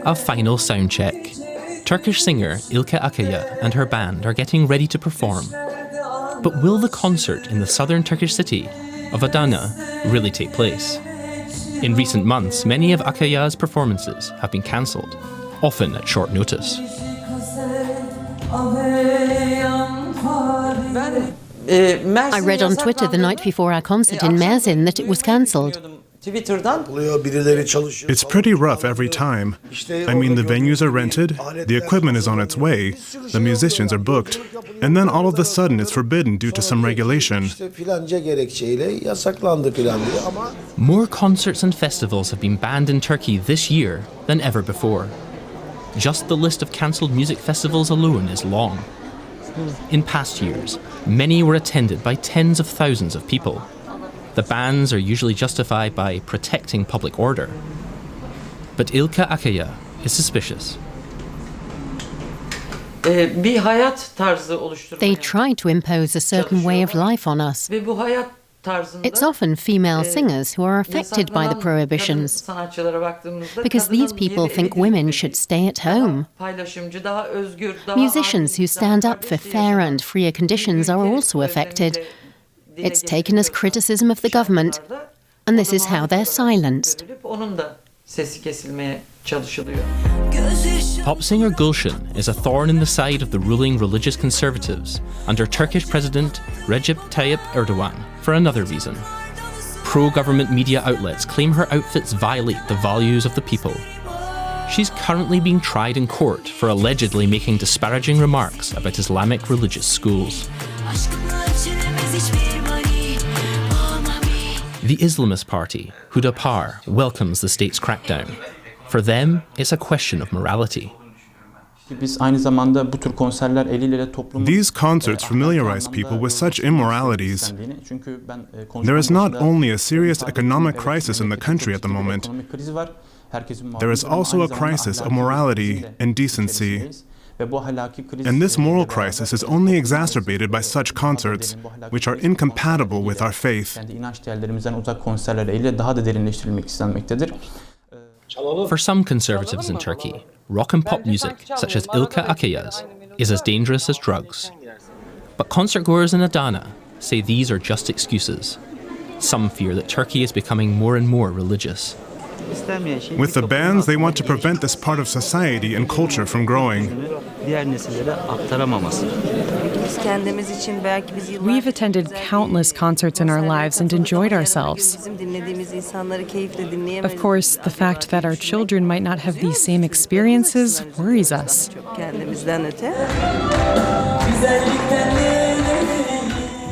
A final sound check. Turkish singer Ilke Akaya and her band are getting ready to perform. But will the concert in the southern Turkish city of Adana really take place? In recent months, many of Akaya's performances have been cancelled, often at short notice. I read on Twitter the night before our concert in Mersin that it was cancelled. It's pretty rough every time. I mean, the venues are rented, the equipment is on its way, the musicians are booked, and then all of a sudden it's forbidden due to some regulation. More concerts and festivals have been banned in Turkey this year than ever before. Just the list of cancelled music festivals alone is long. In past years, many were attended by tens of thousands of people. The bans are usually justified by protecting public order. But Ilke Akaya is suspicious. They try to impose a certain way of life on us. It's often female singers who are affected by the prohibitions, because these people think women should stay at home. Musicians who stand up for fairer and freer conditions are also affected. It's taken as criticism of the government, and this is how they're silenced. Pop singer Gülşen is a thorn in the side of the ruling religious conservatives under Turkish President Recep Tayyip Erdogan for another reason. Pro-government media outlets claim her outfits violate the values of the people. She's currently being tried in court for allegedly making disparaging remarks about Islamic religious schools. The Islamist party, Hüdapar, welcomes the state's crackdown. For them, it's a question of morality. These concerts familiarize people with such immoralities. There is not only a serious economic crisis in the country at the moment, there is also a crisis of morality and decency. And this moral crisis is only exacerbated by such concerts, which are incompatible with our faith. For some conservatives in Turkey, rock and pop music, such as Ilke Akaya's, is as dangerous as drugs. But concertgoers in Adana say these are just excuses. Some fear that Turkey is becoming more and more religious. With the bans, they want to prevent this part of society and culture from growing. We've attended countless concerts in our lives and enjoyed ourselves. Of course, the fact that our children might not have these same experiences worries us.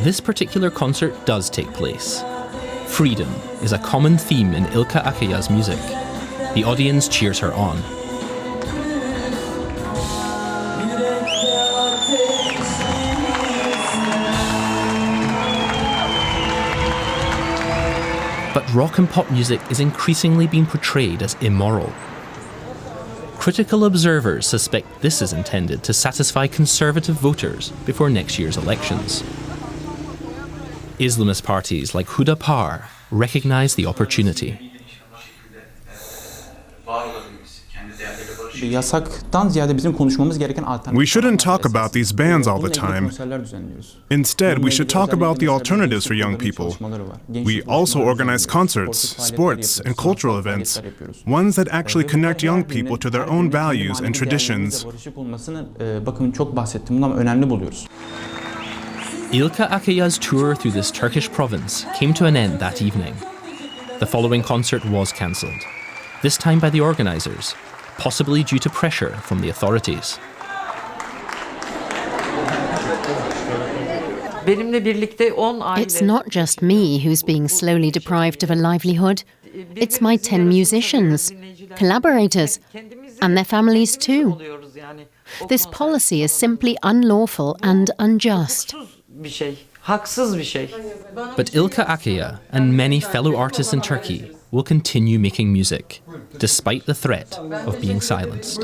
This particular concert does take place. Freedom is a common theme in Ilke Akaya's music. The audience cheers her on. But rock and pop music is increasingly being portrayed as immoral. Critical observers suspect this is intended to satisfy conservative voters before next year's elections. Islamist parties like Hüdapar recognize the opportunity. We shouldn't talk about these bans all the time. Instead, we should talk about the alternatives for young people. We also organize concerts, sports, and cultural events, ones that actually connect young people to their own values and traditions. Ilke Akaya's tour through this Turkish province came to an end that evening. The following concert was cancelled, this time by the organisers, possibly due to pressure from the authorities. It's not just me who's being slowly deprived of a livelihood. It's my 10 musicians, collaborators, and their families too. This policy is simply unlawful and unjust. But Ilke Akaya and many fellow artists in Turkey will continue making music, despite the threat of being silenced.